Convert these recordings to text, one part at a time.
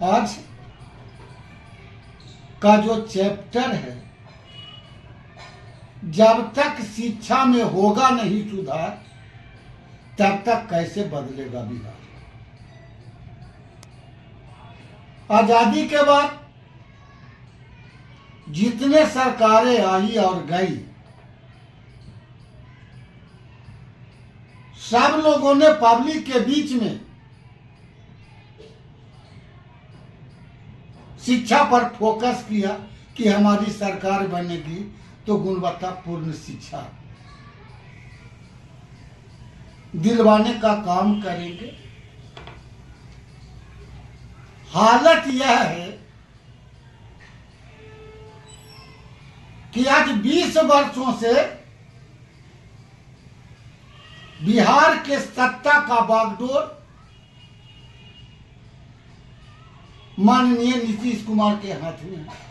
आज का जो चैप्टर है, जब तक शिक्षा में होगा नहीं सुधार, तब तक कैसे बदलेगा बिहार। आजादी के बाद जितने सरकारें आई और गई, सब लोगों ने पब्लिक के बीच में शिक्षा पर फोकस किया कि हमारी सरकार बनेगी तो गुणवत्तापूर्ण शिक्षा दिलवाने का काम करेंगे। हालत यह है कि आज 20 वर्षों से बिहार के सत्ता का बागडोर माननीय नीतीश कुमार के हाथ में है।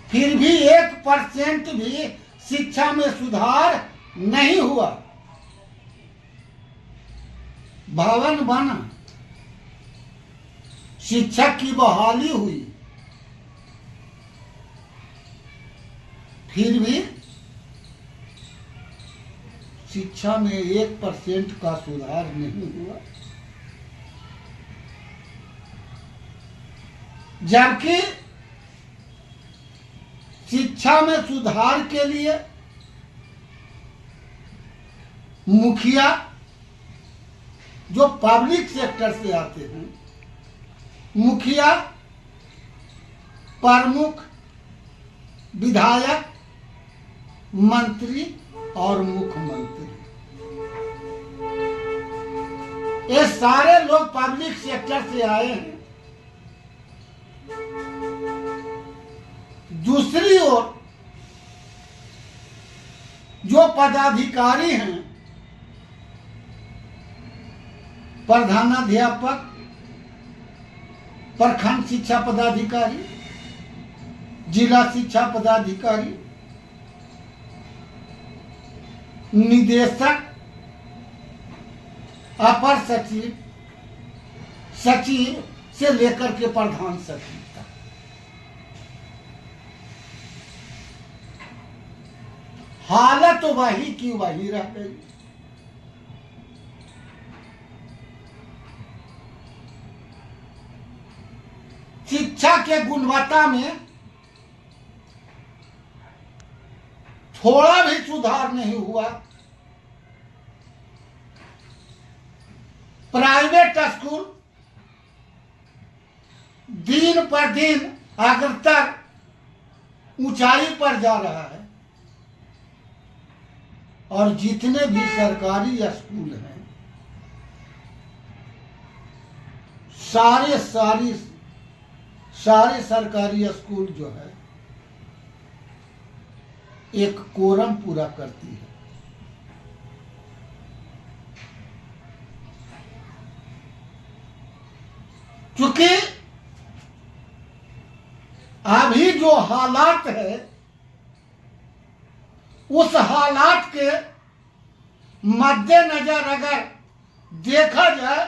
फिर भी 1% भी शिक्षा में सुधार नहीं हुआ। भवन बना, शिक्षक की बहाली हुई, फिर भी शिक्षा में 1% का सुधार नहीं हुआ। जबकि शिक्षा में सुधार के लिए मुखिया जो पब्लिक सेक्टर से आते हैं, मुखिया, प्रमुख, विधायक, मंत्री और मुख्यमंत्री, ये सारे लोग पब्लिक सेक्टर से आए हैं। दूसरी ओर जो पदाधिकारी हैं, प्रधानाध्यापक, प्रखंड शिक्षा पदाधिकारी, जिला शिक्षा पदाधिकारी, निदेशक, अपर सचिव, सचिव से लेकर के प्रधान सचिव तक, हालत वही की वही रह गई। शिक्षा के गुणवत्ता में थोड़ा भी सुधार नहीं हुआ। प्राइवेट स्कूल दिन पर दिन अग्रतर ऊंचाई पर जा रहा है और जितने भी सरकारी स्कूल हैं, सारे सरकारी स्कूल जो है एक कोरम पूरा करती है। क्योंकि अभी जो हालात है, उस हालात के मद्देनजर अगर देखा जाए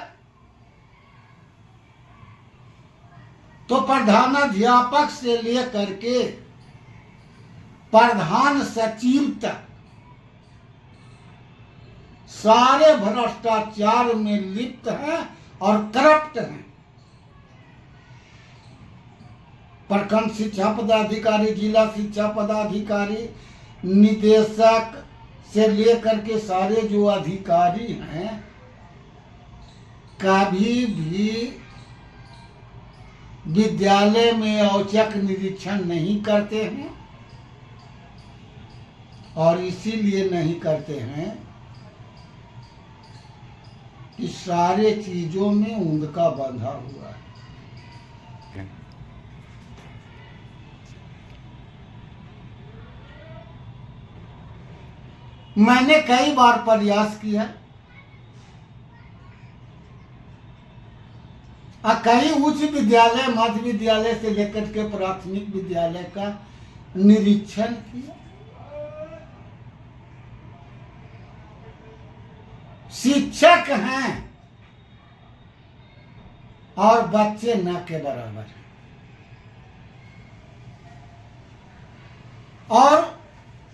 तो प्रधानाध्यापक से लेकर के प्रधान सचिव तक सारे भ्रष्टाचार में लिप्त हैं और करप्ट हैं। प्रखंड शिक्षा पदाधिकारी, जिला शिक्षा पदाधिकारी, निदेशक से लेकर के सारे जो अधिकारी हैं, कभी भी विद्यालय में औचक निरीक्षण नहीं करते हैं और इसीलिए नहीं करते हैं कि सारे चीजों में उनका बंधा हुआ है। मैंने कई बार प्रयास किया, कई उच्च विद्यालय, मध्य विद्यालय से लेकर के प्राथमिक विद्यालय का निरीक्षण किया। शिक्षक हैं, और बच्चे न के बराबर हैं। और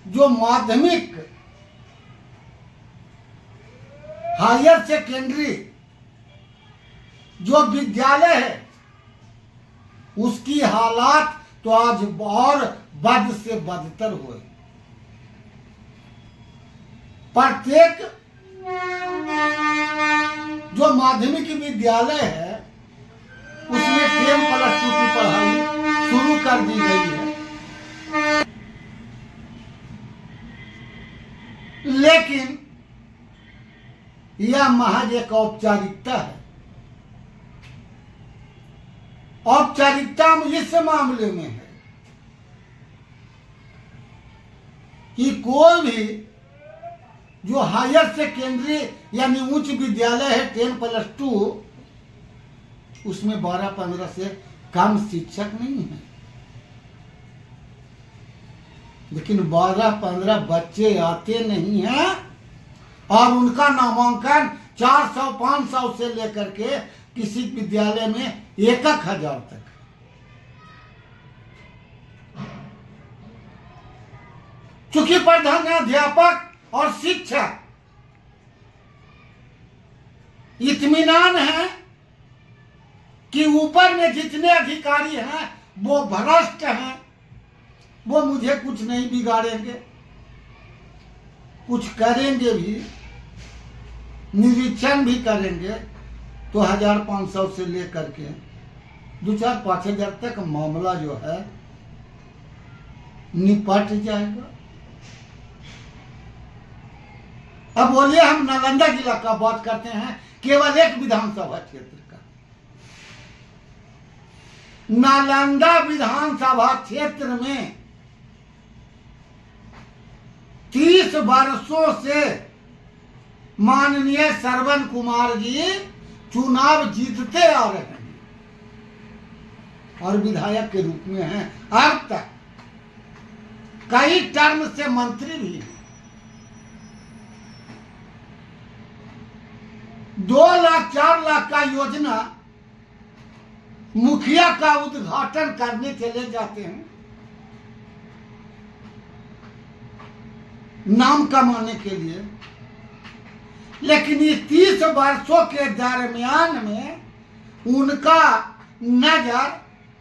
जो माध्यमिक हायर सेकेंडरी जो विद्यालय है उसकी हालात तो आज और बद से बदतर हुए। प्रत्येक जो माध्यमिक विद्यालय है उसमें 10+2 की पढ़ाई शुरू कर दी गई है, लेकिन यह महज एक औपचारिकता है। औपचारिकता इस मामले में है कि कोई भी जो हायर सेकेंडरी यानी उच्च विद्यालय है 10+2 उसमें 12-15 से कम शिक्षक नहीं है, लेकिन 12-15 बच्चे आते नहीं हैं और उनका नामांकन 400-500 से लेकर के किसी विद्यालय में 1,000 तक। चूंकि प्रधानाध्यापक और शिक्षक इत्मीनान है कि ऊपर में जितने अधिकारी हैं वो भ्रष्ट हैं, वो मुझे कुछ नहीं बिगाड़ेंगे, कुछ करेंगे भी, निरीक्षण भी करेंगे तो 1,500 से लेकर के 2,000-5,000 तक मामला जो है निपट जाएगा। अब बोलिए हम नालंदा जिला का बात करते हैं, केवल एक विधानसभा क्षेत्र का। नालंदा विधानसभा क्षेत्र में 30 वर्षों से माननीय श्रवण कुमार जी चुनाव जीतते आ रहे हैं और विधायक के रूप में हैं। अब तक कई टर्म से मंत्री भी हैं। 2 लाख 4 लाख का योजना मुखिया का उद्घाटन करने चले जाते हैं नाम कमाने के लिए, लेकिन ये 30 वर्षों के दरमियान में उनका नजर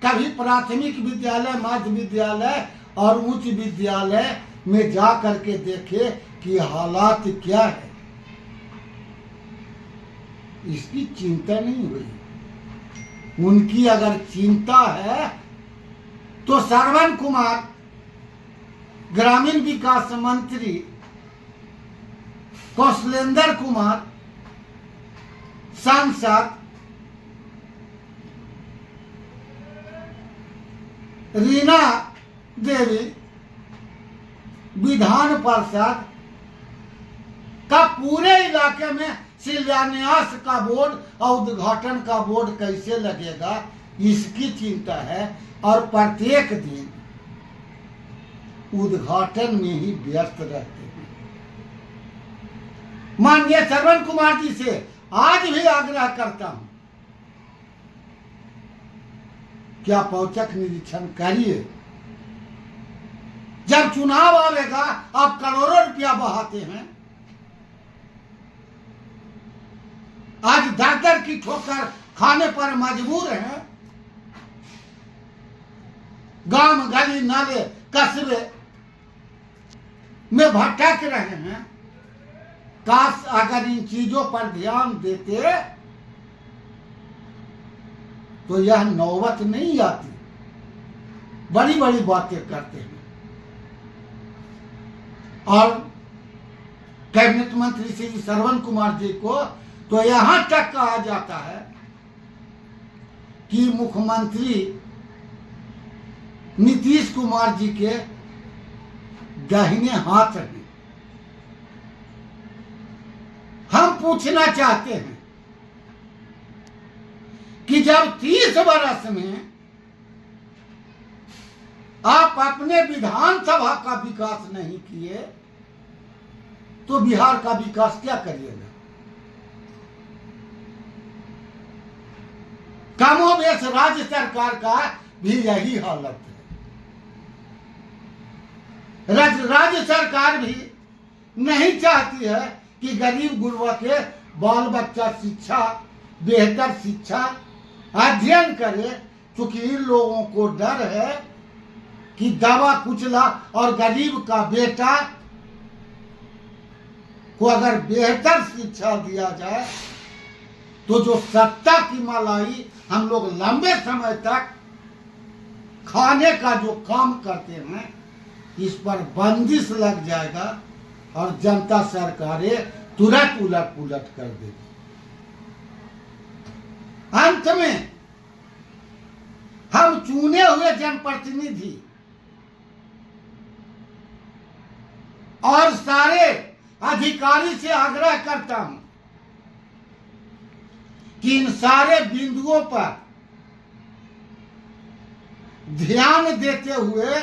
कभी प्राथमिक विद्यालय, मध्य विद्यालय और उच्च विद्यालय में जा करके देखे कि हालात क्या है, इसकी चिंता नहीं हुई। उनकी अगर चिंता है तो श्रवण कुमार ग्रामीण विकास मंत्री, कौशलेंद्र कुमार सांसद, रीना देवी विधान परिषद का पूरे इलाके में शिलान्यास का बोर्ड और उद्घाटन का बोर्ड कैसे लगेगा इसकी चिंता है, और प्रत्येक दिन उद्घाटन में ही व्यस्त रहते हैं। माननीय श्रवण कुमार जी से आज भी आग्रह करता हूं कि आप औचक निरीक्षण करिए। जब चुनाव आएगा आप करोड़ों रुपया बहाते हैं, आज दर की ठोकर खाने पर मजबूर हैं। गांव गली नाले कस्बे में भटक रहे हैं। काश अगर इन चीजों पर ध्यान देते तो यह नौबत नहीं आती। बड़ी बड़ी बातें करते हैं और कैबिनेट मंत्री श्री श्रवण कुमार जी को तो यहां तक कहा जाता है कि मुख्यमंत्री नीतीश कुमार जी के दाहिने हाथ हैं। हम पूछना चाहते हैं कि जब 30 वर्ष में आप अपने विधानसभा का विकास नहीं किए तो बिहार का विकास क्या करिएगा? कमोबेश राज्य सरकार का भी यही हालत है। राज्य सरकार भी नहीं चाहती है कि गरीब गुरबा के बाल बच्चा शिक्षा, बेहतर शिक्षा अध्ययन करे, क्योंकि इन लोगों को डर है कि दबा कुचला और गरीब का बेटा को अगर बेहतर शिक्षा दिया जाए तो जो सत्ता की मलाई हम लोग लंबे समय तक खाने का जो काम करते हैं, इस पर बंदिश लग जाएगा और जनता सरकारें तुरंत उलट पुलट कर देगी। अंत में हम चुने हुए जनप्रतिनिधि और सारे अधिकारी से आग्रह करता हूं कि इन सारे बिंदुओं पर ध्यान देते हुए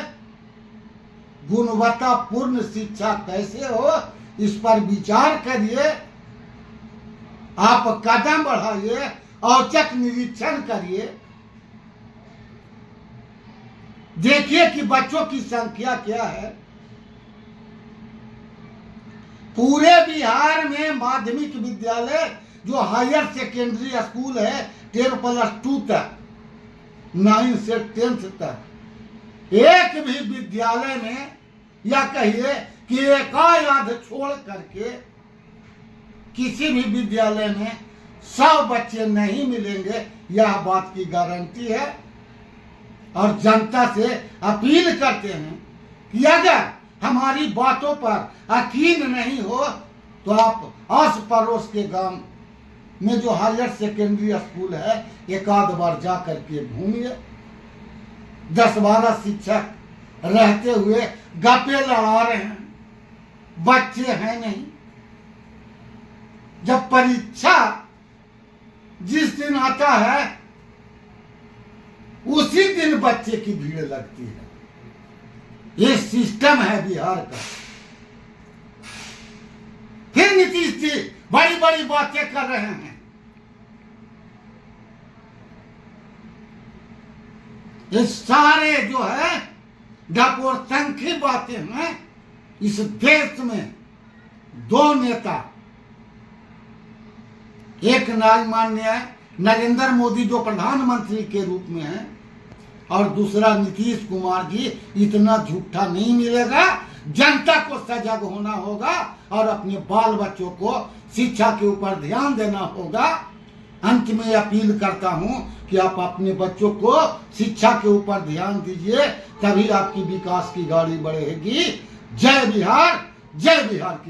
गुणवत्तापूर्ण शिक्षा कैसे हो, इस पर विचार करिए। आप कदम बढ़ाइए, औचक निरीक्षण करिए, देखिए कि बच्चों की संख्या क्या है। पूरे बिहार में माध्यमिक विद्यालय जो हायर सेकेंडरी स्कूल है 10+2 तक, 9 से 10 तक, एक भी विद्यालय में या कहिए कि एकाध छोड़ करके किसी भी विद्यालय में 100 बच्चे नहीं मिलेंगे, यह बात की गारंटी है। और जनता से अपील करते हैं कि अगर हमारी बातों पर यकीन नहीं हो तो आप आस पड़ोस के गांव में जो हायर सेकेंडरी स्कूल है एक आध बार जा करके घूमिए। 10-12 शिक्षक रहते हुए गप्पे लड़ा रहे हैं, बच्चे हैं नहीं। जब परीक्षा जिस दिन आता है उसी दिन बच्चे की भीड़ लगती है। ये सिस्टम है बिहार का। फिर नीतीश जी बड़ी बड़ी बातें कर रहे हैं। ये सारे जो है डपोरतंखी बातें हैं। इस देश में 2 नेता, एक माननीय नरेंद्र मोदी जो प्रधानमंत्री के रूप में है और दूसरा नीतीश कुमार जी, इतना झूठा नहीं मिलेगा। जनता को सजग होना होगा और अपने बाल बच्चों को शिक्षा के ऊपर ध्यान देना होगा। अंत में अपील करता हूं कि आप अपने बच्चों को शिक्षा के ऊपर ध्यान दीजिए, तभी आपकी विकास की गाड़ी बढ़ेगी। जय बिहार, जय बिहार की।